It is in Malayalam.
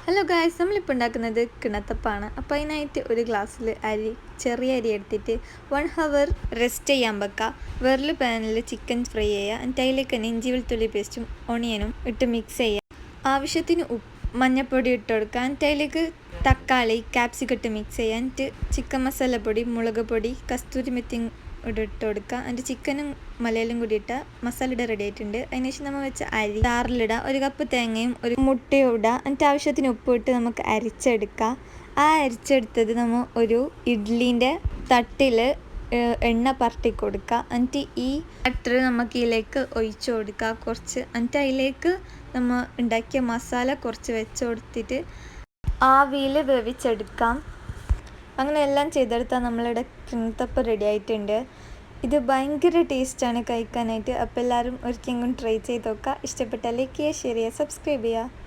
ഹലോ ഗായ്സ്, നമ്മളിപ്പോൾ ഉണ്ടാക്കുന്നത് കിണത്തപ്പാണ്. അപ്പോൾ അതിനായിട്ട് ഒരു ഗ്ലാസ്സിൽ ചെറിയ അരി എടുത്തിട്ട് 1 hour റെസ്റ്റ് ചെയ്യാൻ വെക്കുക. വേറൊരു പാനിൽ ചിക്കൻ ഫ്രൈ ചെയ്യുക. എന്നിട്ട് അതിലേക്ക് തന്നെ ഇഞ്ചി വെളുത്തുള്ളി പേസ്റ്റും ഓണിയനും ഇട്ട് മിക്സ് ചെയ്യുക. ആവശ്യത്തിന് മഞ്ഞൾപ്പൊടി ഇട്ട് കൊടുക്കുക. എന്നിട്ട് അതിലേക്ക് തക്കാളി ക്യാപ്സിക്കം ഇട്ട് മിക്സ് ചെയ്യുക. എന്നിട്ട് ചിക്കൻ മസാലപ്പൊടി, മുളക് പൊടി, കസ്തൂരി മെത്തി ഇട്ട് കൊടുക്കുക. അതിൻ്റെ ചിക്കനും മലയാളം കൂടി ഇട്ടാൽ മസാല റെഡി ആയിട്ടുണ്ട്. അതിനുശേഷം നമ്മൾ വെച്ച അരി ജാറിലിടുക. 1 കപ്പ് തേങ്ങയും 1 മുട്ടയും ഇടുക. എന്നിട്ട് ആവശ്യത്തിന് ഉപ്പ് ഇട്ട് നമുക്ക് അരിച്ചെടുക്കാം. ആ അരിച്ചെടുത്തത് നമ്മൾ ഒരു ഇഡ്ഡലീൻ്റെ തട്ടിൽ എണ്ണ പരട്ടി കൊടുക്കുക. എന്നിട്ട് ഈ ബട്ടർ നമുക്ക് ഇതിലേക്ക് ഒഴിച്ചു കൊടുക്കുക കുറച്ച്. എന്നിട്ട് അതിലേക്ക് നമ്മൾ ഉണ്ടാക്കിയ മസാല കുറച്ച് വെച്ച് കൊടുത്തിട്ട് ആവിയിൽ വേവിച്ചെടുക്കാം. അങ്ങനെ എല്ലാം ചെയ്തെടുത്താൽ നമ്മളുടെ കിണത്തപ്പം റെഡി ആയിട്ടുണ്ട്. ഇത് ഭയങ്കര ടേസ്റ്റാണ് കഴിക്കാനായിട്ട്. അപ്പോൾ എല്ലാവരും ഒരിക്കലും ട്രൈ ചെയ്ത് നോക്കുക. ഇഷ്ടപ്പെട്ടാൽ ലൈക്ക് ചെയ്യുക, ഷെയർ ചെയ്യുക, സബ്സ്ക്രൈബ് ചെയ്യുക.